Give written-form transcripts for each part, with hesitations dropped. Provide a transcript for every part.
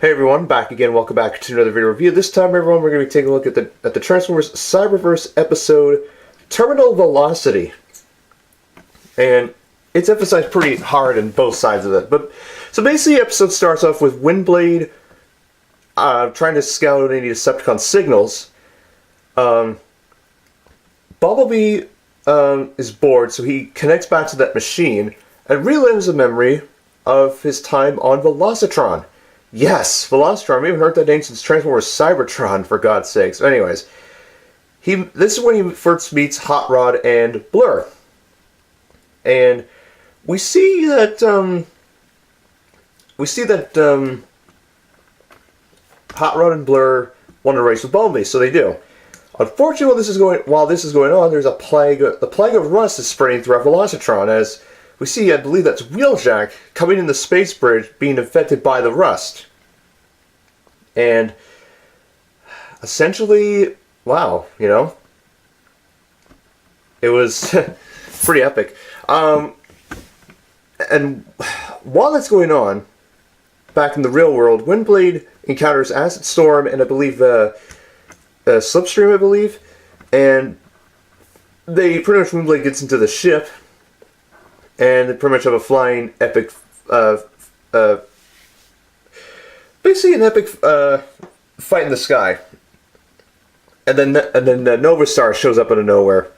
Hey everyone, back again. Welcome back to another video review. This time, everyone, we're going to be taking a look at the Transformers Cyberverse episode Terminal Velocity, and it's emphasized pretty hard on both sides of it. But so basically, the episode starts off with Windblade trying to scout any Decepticon signals. Bumblebee is bored, so he connects back to that machine and relives a memory of his time on Velocitron. Yes, Velocitron. We haven't heard that name since Transformers Cybertron, for God's sakes. Anyways, this is when he first meets Hot Rod and Blur. And we see that Hot Rod and Blur want to race with Bumblebee, so they do. Unfortunately, while this is going on, there's the plague of rust is spreading throughout Velocitron, as we see, I believe that's Wheeljack coming in the space bridge being infected by the rust. And essentially, wow, it was pretty epic. And while that's going on, back in the real world, Windblade encounters Acid Storm and I believe Slipstream, I believe. And they pretty much, Windblade gets into the ship. And they pretty much have a flying epic, basically an epic fight in the sky. And then Nova Star shows up out of nowhere,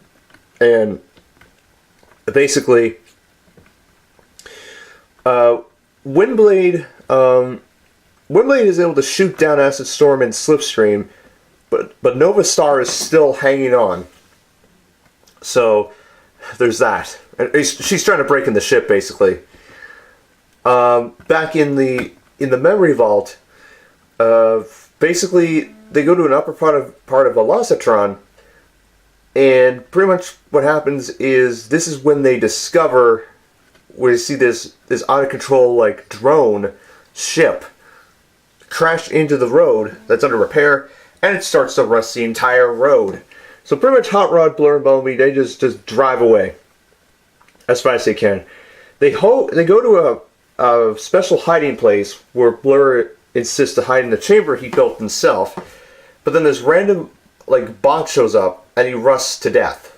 and basically, Windblade is able to shoot down Acid Storm and Slipstream, but Nova Star is still hanging on. So there's that. She's trying to break in the ship, basically. Back in the memory vault, basically they go to an upper part of Velocitron, and pretty much what happens is this is when they discover, where you see this out of control like drone ship crash into the road that's under repair, and it starts to rust the entire road. So pretty much Hot Rod, Blur, and Bumblebee, they just drive away as fast as they can. They go to a special hiding place where Blur insists to hide in the chamber he built himself. But then this random bot shows up and he rusts to death.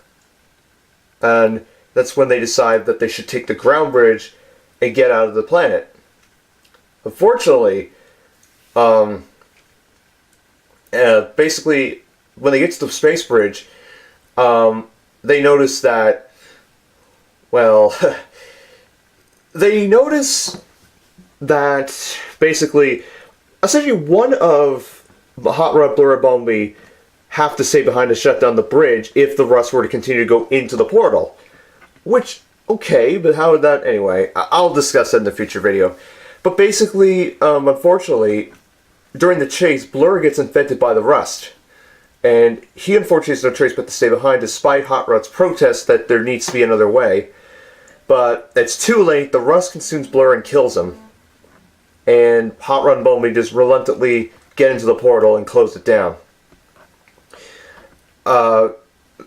And that's when they decide that they should take the ground bridge and get out of the planet. Unfortunately, basically when they get to the space bridge, they notice that, well, they notice that basically, essentially one of the Hot Rod, Blur, and Bumblebee have to stay behind to shut down the bridge if the rust were to continue to go into the portal. Which, okay, but how would that, anyway, I'll discuss that in the future video. But basically, unfortunately, during the chase, Blur gets infected by the rust. And he unfortunately has no choice but to stay behind, despite Hot Rod's protest that there needs to be another way. But it's too late. The rust consumes Blur and kills him. And Hot Rod and Bumblebee just reluctantly get into the portal and close it down.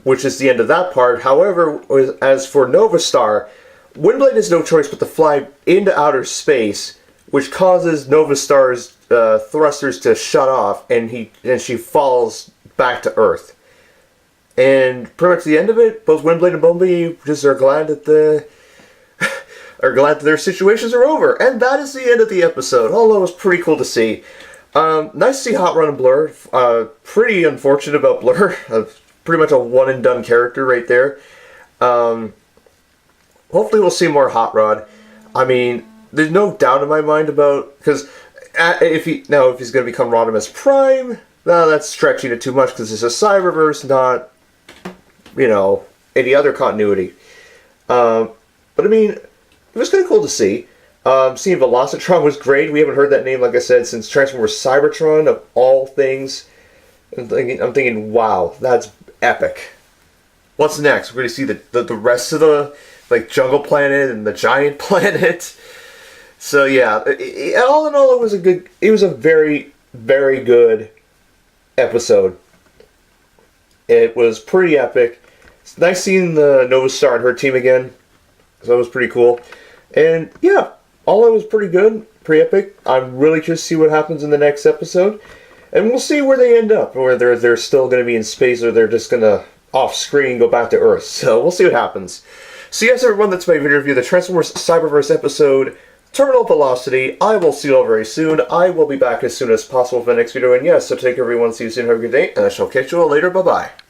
Which is the end of that part. However, as for Nova Star, Windblade has no choice but to fly into outer space, which causes Nova Star's thrusters to shut off, and she falls back to Earth. And pretty much the end of it, both Windblade and Bumblebee just are glad that their situations are over. And that is the end of the episode. Although it was pretty cool to see. Nice to see Hot Rod and Blur. Pretty unfortunate about Blur. Pretty much a one and done character right there. Hopefully we'll see more Hot Rod. I mean, there's no doubt in my mind about, because if he's going to become Rodimus Prime, no, that's stretching it too much because it's a Cyberverse, not, any other continuity. But I mean, it was kind of cool to see. Seeing Velocitron was great. We haven't heard that name, like I said, since Transformers Cybertron, of all things. I'm thinking, wow, that's epic. What's next? We're going to see the rest of the Jungle Planet and the Giant Planet. So yeah, all in all, it was a very, very good episode. It was pretty epic. It's nice seeing the Nova Star and her team again. So that was pretty cool. And yeah, all it was pretty good. pretty epic. I'm really curious to see what happens in the next episode. And we'll see where they end up. Whether they're still going to be in space or they're just going to off-screen go back to Earth. So we'll see what happens. So yes, everyone, that's my video review of the Transformers Cyberverse episode, Terminal Velocity. I will see you all very soon. I will be back as soon as possible for the next video. And yes, so take care everyone. See you soon. Have a good day. And I shall catch you all later. Bye-bye.